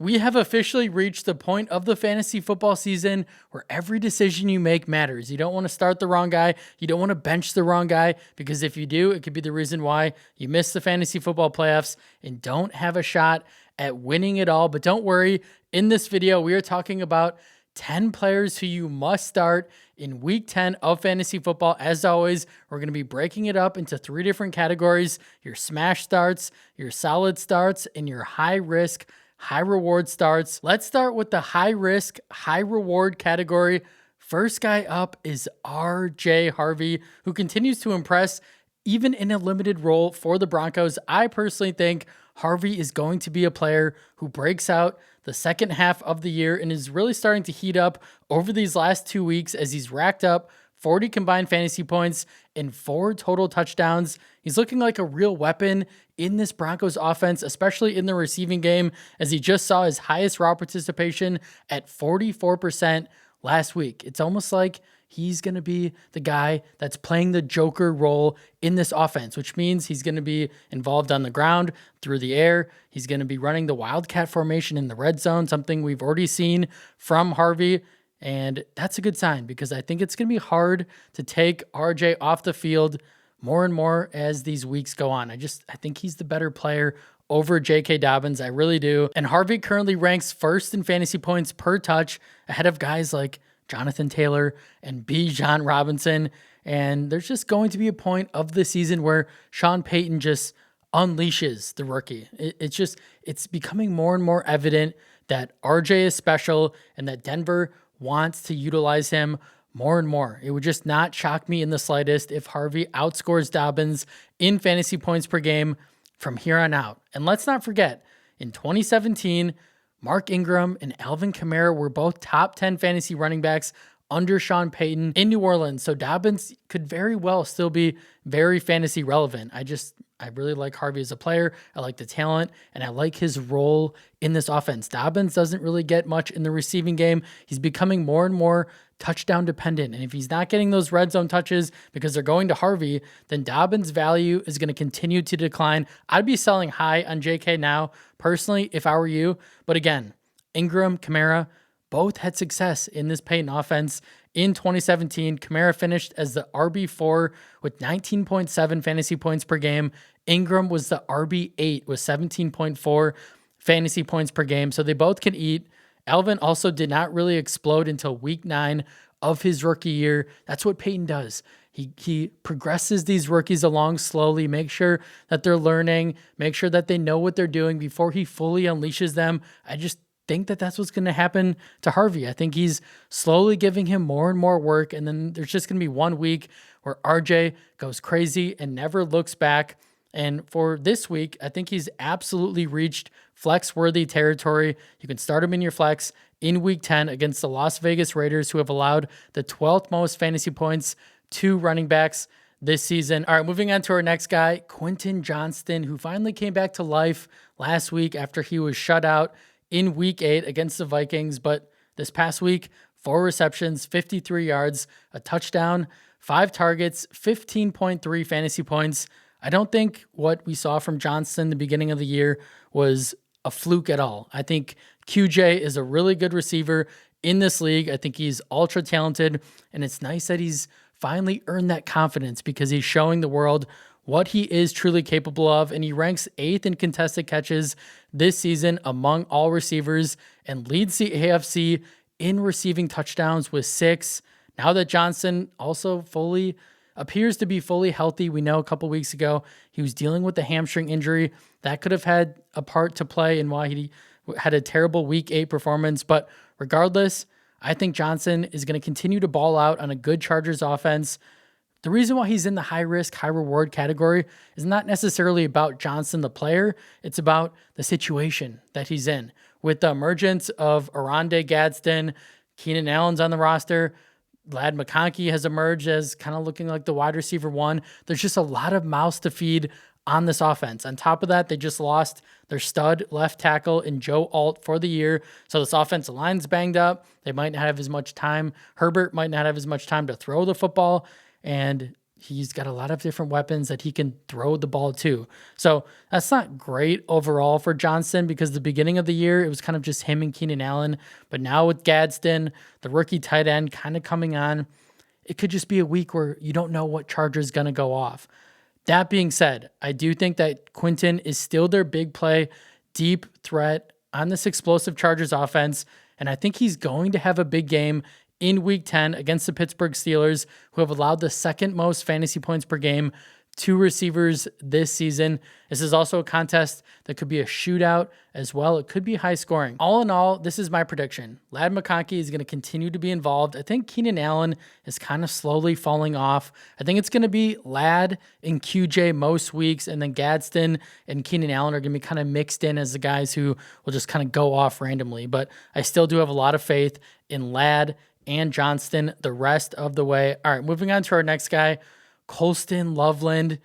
We have officially reached the point of the fantasy football season where every decision you make matters. You don't want to start the wrong guy. You don't want to bench the wrong guy, because if you do, it could be the reason why you miss the fantasy football playoffs and don't have a shot at winning it all. But don't worry, in this video, we are talking about 10 players who you must start in week 10 of fantasy football. As always, we're going to be breaking it up into 3 different categories: your smash starts, your solid starts, and your high risk, high reward starts. Let's start with the high risk, high reward category. First guy up is RJ Harvey, who continues to impress even in a limited role for the Broncos. I personally think Harvey is going to be a player who breaks out the second half of the year and is really starting to heat up over these last 2 weeks as he's racked up 40 combined fantasy points and 4 total touchdowns. He's looking like a real weapon in this Broncos offense, especially in the receiving game, as he just saw his highest route participation at 44% last week. It's almost like he's going to be the guy that's playing the Joker role in this offense, which means he's going to be involved on the ground, through the air. He's going to be running the Wildcat formation in the red zone, something we've already seen from Harvey. And that's a good sign, because I think it's going to be hard to take RJ off the field more and more as these weeks go on. I think he's the better player over J.K. Dobbins. I really do. And Harvey currently ranks first in fantasy points per touch, ahead of guys like Jonathan Taylor and Bijan Robinson. And there's just going to be a point of the season where Sean Payton just unleashes the rookie. It's becoming more and more evident that RJ is special and that Denver wants to utilize him more and more. It would just not shock me in the slightest if Harvey outscores Dobbins in fantasy points per game from here on out. And let's not forget, in 2017, Mark Ingram and Alvin Kamara were both top 10 fantasy running backs under Sean Payton in New Orleans. So Dobbins could very well still be very fantasy relevant. I really like Harvey as a player. I like the talent, and I like his role in this offense. Dobbins doesn't really get much in the receiving game. He's becoming more and more touchdown dependent. And if he's not getting those red zone touches because they're going to Harvey, then Dobbins' value is going to continue to decline. I'd be selling high on JK now, personally, if I were you. But again, Ingram, Kamara, both had success in this Payton offense. In 2017, Kamara finished as the RB4 with 19.7 fantasy points per game. Ingram was the RB8 with 17.4 fantasy points per game. So they both can eat. Alvin also did not really explode until week 9 of his rookie year. That's what Payton does. He progresses these rookies along slowly, make sure that they're learning, make sure that they know what they're doing before he fully unleashes them. I just think that that's what's going to happen to Harvey. I think he's slowly giving him more and more work, and then there's just going to be 1 week where RJ goes crazy and never looks back. And for this week, I think he's absolutely reached flex-worthy territory. You can start him in your flex in week 10 against the Las Vegas Raiders, who have allowed the 12th most fantasy points to running backs this season. All right, moving on to our next guy, Quentin Johnston, who finally came back to life last week after he was shut out in week 8 against the Vikings. But this past week, 4 receptions, 53 yards, a touchdown, 5 targets, 15.3 fantasy points. I don't think what we saw from Johnston the beginning of the year was a fluke at all. I think QJ is a really good receiver in this league. I think he's ultra talented, and it's nice that he's finally earned that confidence because he's showing the world what he is truly capable of, and he ranks 8th in contested catches this season among all receivers and leads the AFC in receiving touchdowns with 6. Now that Johnson also appears to be fully healthy, we know a couple weeks ago he was dealing with a hamstring injury. That could have had a part to play in why he had a terrible week 8 performance, but regardless, I think Johnson is going to continue to ball out on a good Chargers offense. The reason why he's in the high risk, high reward category is not necessarily about Johnson, the player. It's about the situation that he's in. With the emergence of Arande Gadsden, Keenan Allen's on the roster, Lad McConkey has emerged as kind of looking like the wide receiver 1. There's just a lot of mouths to feed on this offense. On top of that, they just lost their stud left tackle in Joe Alt for the year. So this offensive line's banged up. They might not have as much time. Herbert might not have as much time to throw the football. And he's got a lot of different weapons that he can throw the ball to. So that's not great overall for Johnston, because the beginning of the year, it was kind of just him and Keenan Allen. But now with Gadsden, the rookie tight end, kind of coming on, it could just be a week where you don't know what Charger is going to go off. That being said, I do think that Quinton is still their big play, deep threat on this explosive Chargers offense. And I think he's going to have a big game in Week 10 against the Pittsburgh Steelers, who have allowed the second most fantasy points per game to receivers this season. This is also a contest that could be a shootout as well. It could be high scoring. All in all, this is my prediction. Ladd McConkey is going to continue to be involved. I think Keenan Allen is kind of slowly falling off. I think it's going to be Ladd and QJ most weeks, and then Gadsden and Keenan Allen are going to be kind of mixed in as the guys who will just kind of go off randomly. But I still do have a lot of faith in Ladd and Johnston the rest of the way. All right, moving on to our next guy, Colston Loveland,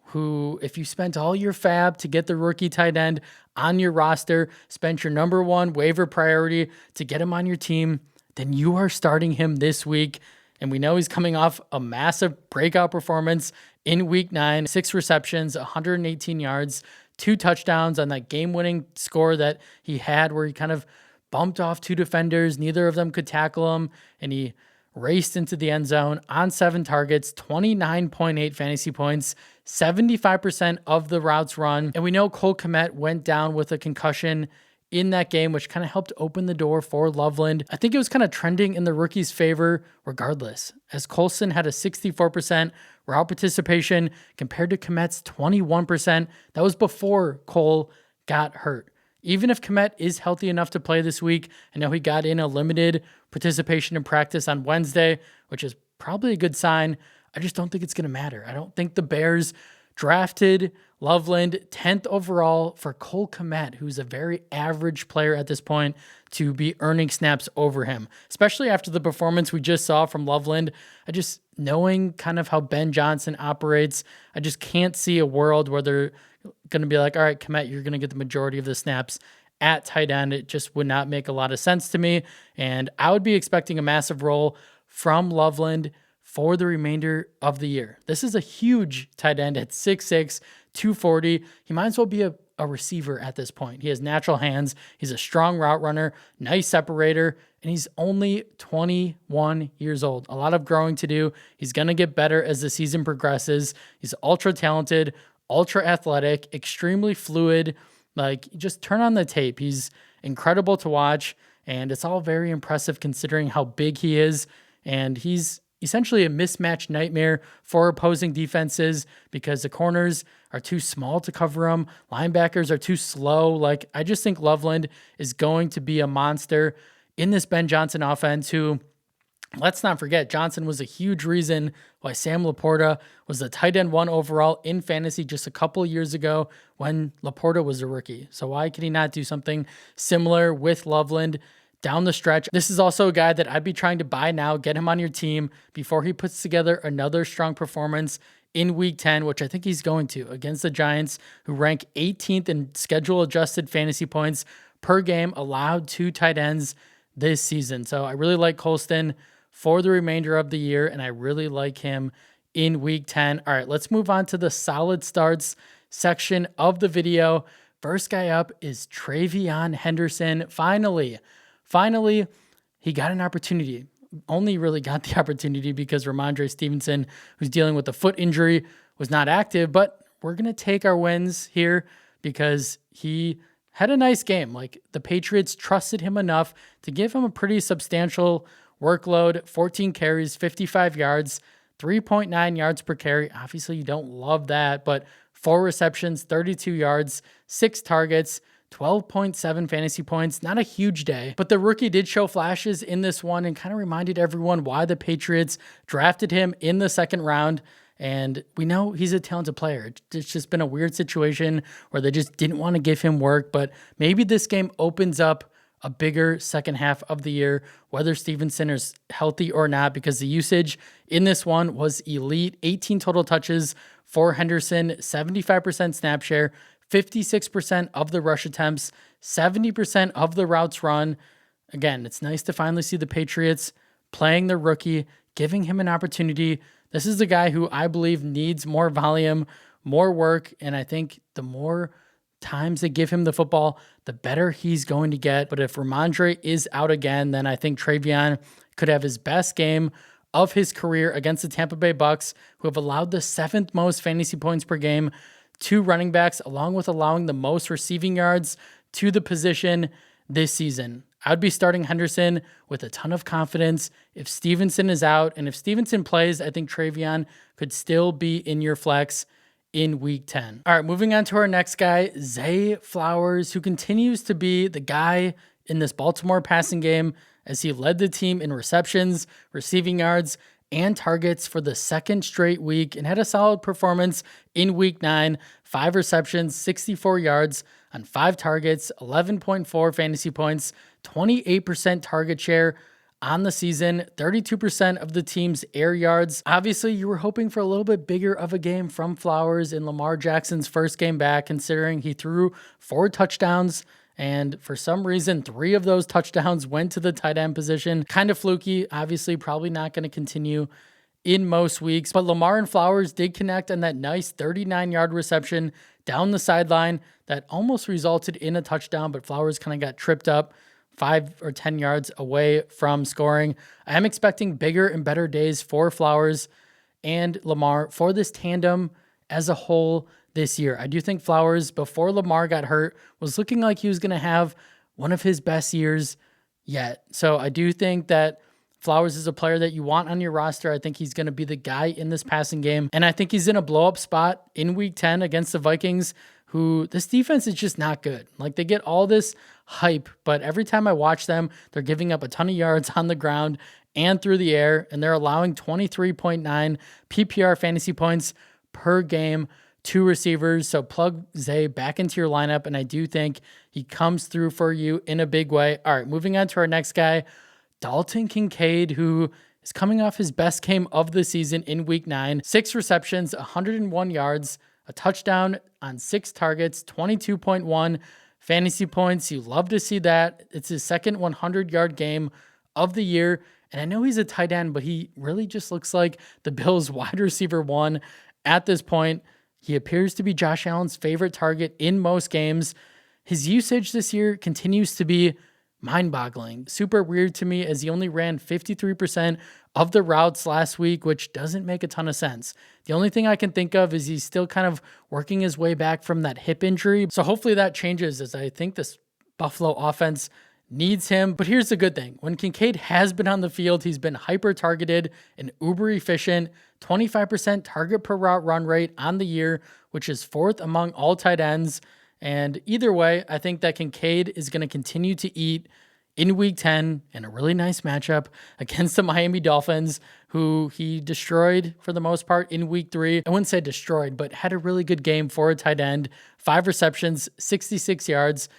who, if you spent all your fab to get the rookie tight end on your roster, spent your number one waiver priority to get him on your team, then you are starting him this week. And we know he's coming off a massive breakout performance in Week 9, 6 receptions, 118 yards, 2 touchdowns on that game-winning score that he had where he kind of bumped off 2 defenders. Neither of them could tackle him, and he raced into the end zone on 7 targets, 29.8 fantasy points, 75% of the routes run. And we know Cole Kmet went down with a concussion in that game, which kind of helped open the door for Loveland. I think it was kind of trending in the rookie's favor regardless, as Colston had a 64% route participation compared to Kmet's 21%. That was before Cole got hurt. Even if Kmet is healthy enough to play this week, I know he got in a limited participation in practice on Wednesday, which is probably a good sign. I just don't think it's going to matter. I don't think the Bears drafted Loveland 10th overall for Cole Kmet, who's a very average player at this point, to be earning snaps over him, especially after the performance we just saw from Loveland. I just, knowing kind of how Ben Johnson operates, I just can't see a world where they're going to be like, all right, Kmet, you're going to get the majority of the snaps at tight end. It just would not make a lot of sense to me. And I would be expecting a massive role from Loveland for the remainder of the year. This is a huge tight end at 6'6", 240. He might as well be a receiver at this point. He has natural hands. He's a strong route runner, nice separator, and he's only 21 years old. A lot of growing to do. He's going to get better as the season progresses. He's ultra talented, ultra athletic, extremely fluid. Like, just turn on the tape. He's incredible to watch, and it's all very impressive considering how big he is. And he's essentially a mismatch nightmare for opposing defenses because the corners are too small to cover him. Linebackers are too slow. Like, I just think Loveland is going to be a monster in this Ben Johnson offense, who, let's not forget, Johnson was a huge reason why Sam Laporta was the tight end 1 overall in fantasy just a couple years ago when Laporta was a rookie. So why could he not do something similar with Loveland down the stretch? This is also a guy that I'd be trying to buy now, get him on your team before he puts together another strong performance in Week 10, which I think he's going to, against the Giants, who rank 18th in schedule-adjusted fantasy points per game allowed to tight ends this season. So I really like Colston for the remainder of the year, and I really like him in Week 10. All right, let's move on to the solid starts section of the video. First guy up is Travion Henderson. Finally, he got an opportunity. Only really got the opportunity because Ramondre Stevenson, who's dealing with a foot injury, was not active. But we're going to take our wins here because he had a nice game. Like, the Patriots trusted him enough to give him a pretty substantial workload. 14 carries, 55 yards, 3.9 yards per carry. Obviously, you don't love that, but 4 receptions, 32 yards, 6 targets, 12.7 fantasy points. Not a huge day, but the rookie did show flashes in this one and kind of reminded everyone why the Patriots drafted him in the second round. And we know he's a talented player. It's just been a weird situation where they just didn't want to give him work, but maybe this game opens up a bigger second half of the year, whether Stevenson is healthy or not, because the usage in this one was elite. 18 total touches for Henderson, 75% snap share, 56% of the rush attempts, 70% of the routes run. Again, it's nice to finally see the Patriots playing the rookie, giving him an opportunity This is a guy who I believe needs more volume, more work, and I think the more times they give him the football, the better he's going to get. But if Ramondre is out again, then I think Travion could have his best game of his career against the Tampa Bay Bucks, who have allowed the 7th most fantasy points per game to running backs, along with allowing the most receiving yards to the position this season. I'd be starting Henderson with a ton of confidence if Stevenson is out. And if Stevenson plays, I think Travion could still be in your flex in week 10. All right, moving on to our next guy, Zay Flowers, who continues to be the guy in this Baltimore passing game as he led the team in receptions, receiving yards, and targets for the 2nd straight week and had a solid performance in week 9, 5 receptions, 64 yards on 5 targets, 11.4 fantasy points, 28% target share on the season, 32% of the team's air yards. Obviously, you were hoping for a little bit bigger of a game from Flowers in Lamar Jackson's first game back, considering he threw 4 touchdowns, and for some reason, 3 of those touchdowns went to the tight end position. Kind of fluky, obviously, probably not going to continue in most weeks, but Lamar and Flowers did connect on that nice 39-yard reception down the sideline that almost resulted in a touchdown, but Flowers kind of got tripped up 5 or 10 yards away from scoring. I am expecting bigger and better days for Flowers and Lamar for this tandem as a whole this year. I do think Flowers, before Lamar got hurt, was looking like he was going to have one of his best years yet. So I do think that Flowers is a player that you want on your roster. I think he's going to be the guy in this passing game. And I think he's in a blow-up spot in week 10 against the Vikings, who this defense is just not good. Like, they get all this hype, but every time I watch them, they're giving up a ton of yards on the ground and through the air, and they're allowing 23.9 PPR fantasy points per game to receivers. So plug Zay back into your lineup, and I do think he comes through for you in a big way. All right, moving on to our next guy, Dalton Kincaid, who is coming off his best game of the season in week 9, 6 receptions, 101 yards, a touchdown on 6 targets, 22.1 fantasy points. You love to see that. It's his second 100-yard game of the year. And I know he's a tight end, but he really just looks like the Bills' wide receiver 1 at this point. He appears to be Josh Allen's favorite target in most games. His usage this year continues to be mind-boggling. Super weird to me, as he only ran 53% of the routes last week, which doesn't make a ton of sense. The only thing I can think of is he's still kind of working his way back from that hip injury. So hopefully that changes, as I think this Buffalo offense needs him. But here's the good thing. When Kincaid has been on the field, he's been hyper-targeted and uber efficient, 25% target per route run rate on the year, which is 4th among all tight ends. And either way, I think that Kincaid is going to continue to eat in week 10 in a really nice matchup against the Miami Dolphins, who he destroyed for the most part in week 3. I wouldn't say destroyed, but had a really good game for a tight end. 5 receptions, 66 yards,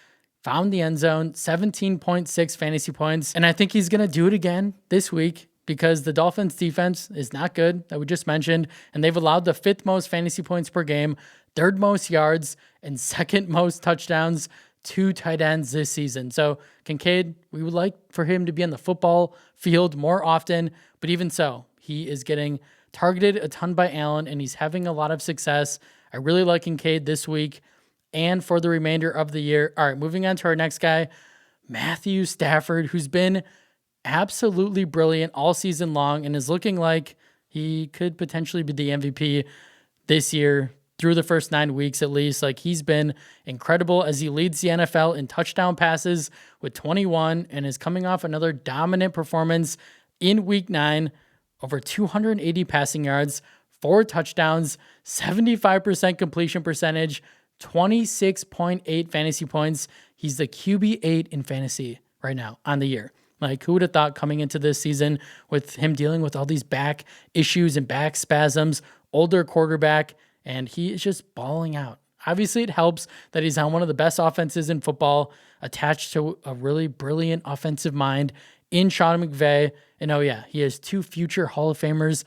found the end zone, 17.6 fantasy points. And I think he's going to do it again this week, because the Dolphins defense is not good, that we just mentioned, and they've allowed the 5th most fantasy points per game, 3rd most yards, and 2nd most touchdowns to tight ends this season. So Kincaid, we would like for him to be on the football field more often, but even so, he is getting targeted a ton by Allen, and he's having a lot of success. I really like Kincaid this week and for the remainder of the year. All right, moving on to our next guy, Matthew Stafford, who's been absolutely brilliant all season long and is looking like he could potentially be the MVP this year through the first 9 weeks at least. Like, he's been incredible as he leads the NFL in touchdown passes with 21 and is coming off another dominant performance in week 9, over 280 passing yards, 4 touchdowns, 75% completion percentage, 26.8 fantasy points. He's the QB8 in fantasy right now on the year. Like, who would have thought coming into this season with him dealing with all these back issues and back spasms, older quarterback, and he is just balling out. Obviously, it helps that he's on one of the best offenses in football, attached to a really brilliant offensive mind in Sean McVay. And oh yeah, he has 2 future Hall of Famers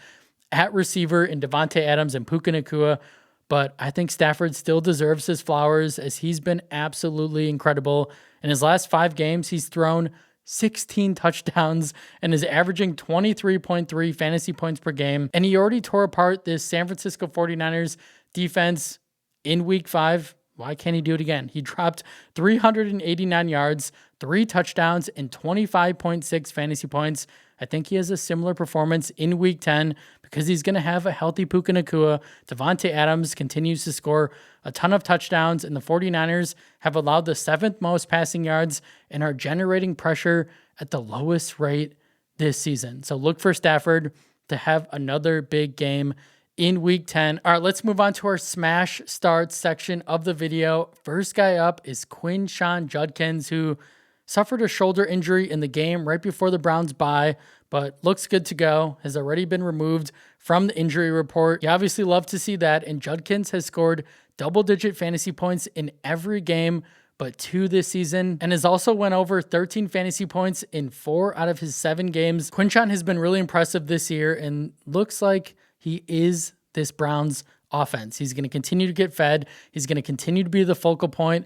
at receiver in Devontae Adams and Puka Nacua. But I think Stafford still deserves his flowers, as he's been absolutely incredible. In his last 5 games, he's thrown 16 touchdowns and is averaging 23.3 fantasy points per game. And he already tore apart this San Francisco 49ers defense in week 5. Why can't he do it again? He dropped 389 yards, 3 touchdowns, and 25.6 fantasy points. I think he has a similar performance in week 10 because he's going to have a healthy Puka Nacua. Devontae Adams continues to score a ton of touchdowns, and the 49ers have allowed the 7th most passing yards and are generating pressure at the lowest rate this season. So look for Stafford to have another big game in week 10. All right, let's move on to our smash starts section of the video. First guy up is Quinshon Judkins, who suffered a shoulder injury in the game right before the Browns bye, but looks good to go, has already been removed from the injury report. You obviously love to see that, and Judkins has scored double-digit fantasy points in every game but 2 this season, and has also went over 13 fantasy points in 4 out of his 7 games. Quinshon has been really impressive this year and looks like he is this Browns offense. He's going to continue to get fed. He's going to continue to be the focal point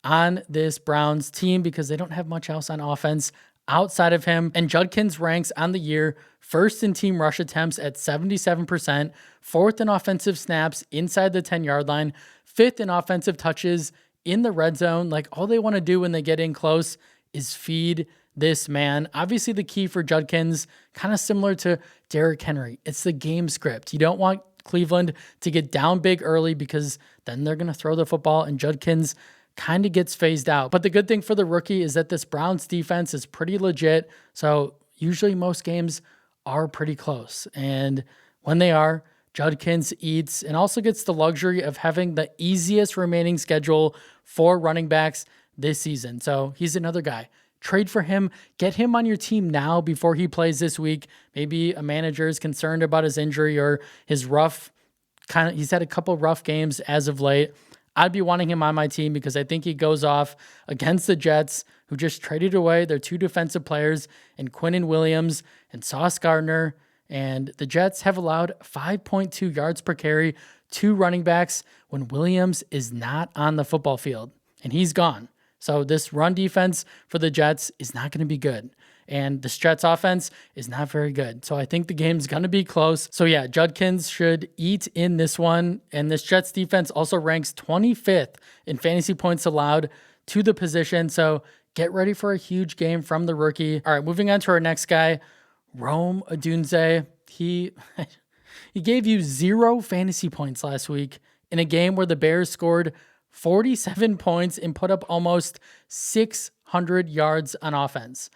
on this Browns team because they don't have much else on offense outside of him. And Judkins ranks on the year first in team rush attempts at 77%, 4th in offensive snaps inside the 10-yard line, 5th in offensive touches in the red zone. Like, all they want to do when they get in close is feed this man. Obviously, the key for Judkins, kind of similar to Derrick Henry, it's the game script. You don't want Cleveland to get down big early because then they're going to throw the football, and Judkins kind of gets phased out. But the good thing for the rookie is that this Browns defense is pretty legit. So usually most games are pretty close. And when they are, Judkins eats and also gets the luxury of having the easiest remaining schedule for running backs this season. So he's another guy. Trade for him. Get him on your team now before he plays this week. Maybe a manager is concerned about his injury or his he's had a couple rough games as of late. I'd be wanting him on my team because I think he goes off against the Jets, who just traded away their 2 defensive players in Quinnen Williams and Sauce Gardner. And the Jets have allowed 5.2 yards per carry to running backs when Williams is not on the football field, and he's gone. So this run defense for the Jets is not going to be good. And the Jets offense is not very good. So I think the game's going to be close. So yeah, Judkins should eat in this one. And this Jets defense also ranks 25th in fantasy points allowed to the position. So get ready for a huge game from the rookie. All right, moving on to our next guy, Rome Odunze. He gave you 0 fantasy points last week in a game where the Bears scored 47 points and put up almost 600 yards on offense.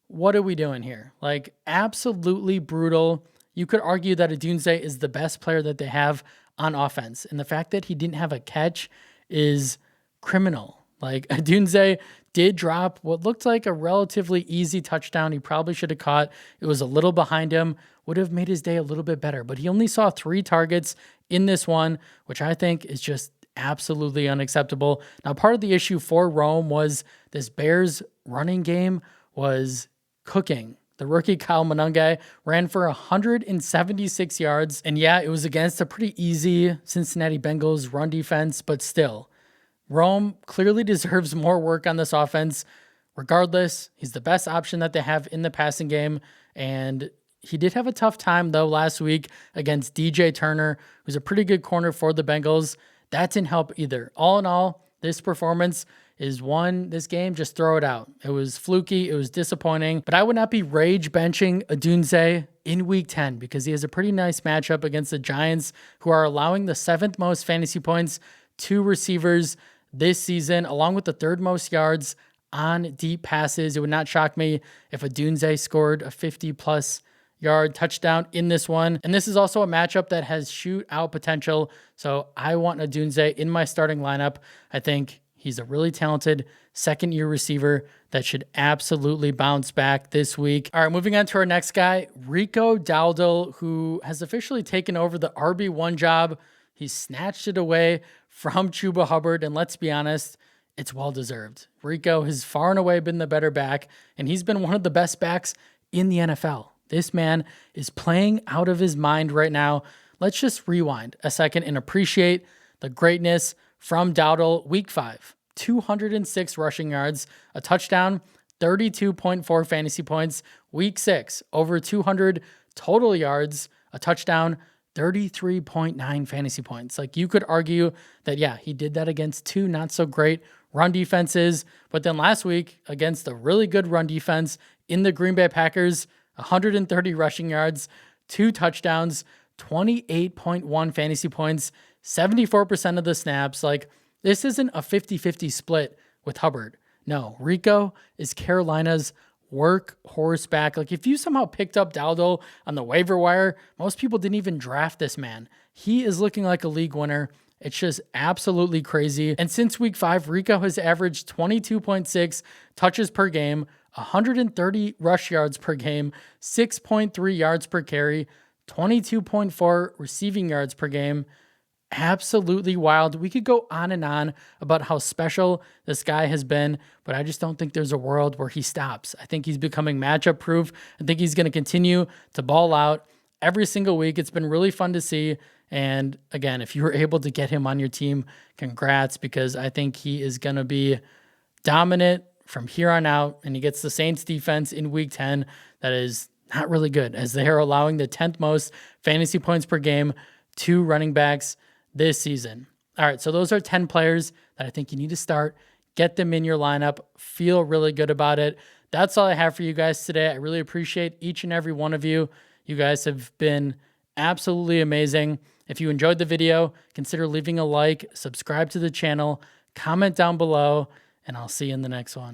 What are we doing here? Like, absolutely brutal. You could argue that Odunze is the best player that they have on offense. And the fact that he didn't have a catch is criminal. Like, Odunze did drop what looked like a relatively easy touchdown he probably should have caught. It was a little behind him, would have made his day a little bit better. But he only saw 3 targets in this one, which I think is just absolutely unacceptable. Now, part of the issue for Rome was this Bears running game was cooking. The rookie Kyle Monangai ran for 176 yards. And yeah, it was against a pretty easy Cincinnati Bengals run defense, but still, Rome clearly deserves more work on this offense. Regardless, he's the best option that they have in the passing game. And he did have a tough time, though, last week against DJ Turner, who's a pretty good corner for the Bengals. That didn't help either. All in all, this performance is this game, just throw it out. It was fluky. It was disappointing. But I would not be rage benching Odunze in week 10 because he has a pretty nice matchup against the Giants, who are allowing the 7th most fantasy points to receivers this season, along with the 3rd most yards on deep passes. It would not shock me if Odunze scored a 50-plus yard touchdown in this one. And this is also a matchup that has shootout potential. So I want Odunze in my starting lineup. I think he's a really talented second-year receiver that should absolutely bounce back this week. All right, moving on to our next guy, Rico Dowdle, who has officially taken over the RB1 job. He snatched it away from Chuba Hubbard, and let's be honest, it's well-deserved. Rico has far and away been the better back, and he's been one of the best backs in the NFL. This man is playing out of his mind right now. Let's just rewind a second and appreciate the greatness from Dowdle. Week 5, 206 rushing yards, a touchdown, 32.4 fantasy points. Week 6, over 200 total yards, a touchdown, 33.9 fantasy points. Like, you could argue that, yeah, he did that against two not so great run defenses. But then last week, against a really good run defense in the Green Bay Packers, 130 rushing yards, 2 touchdowns, 28.1 fantasy points, 74% of the snaps. Like, this isn't a 50-50 split with Hubbard. No, Rico is Carolina's workhorse back. Like, if you somehow picked up Daldo on the waiver wire, most people didn't even draft this man. He is looking like a league winner. It's just absolutely crazy. And since week 5, Rico has averaged 22.6 touches per game, 130 rush yards per game, 6.3 yards per carry, 22.4 receiving yards per game. Absolutely wild. We could go on and on about how special this guy has been, but I just don't think there's a world where he stops. I think he's becoming matchup proof. I think he's going to continue to ball out every single week. It's been really fun to see. And again, if you were able to get him on your team, congrats, because I think he is going to be dominant from here on out. And he gets the Saints defense in week 10 that is not really good, as they are allowing the 10th most fantasy points per game to running backs this season. All right, so those are 10 players that I think you need to start. Get them in your lineup. Feel really good about it. That's all I have for you guys today. I really appreciate each and every one of you. You guys have been absolutely amazing. If you enjoyed the video, consider leaving a like, subscribe to the channel, comment down below, and I'll see you in the next one.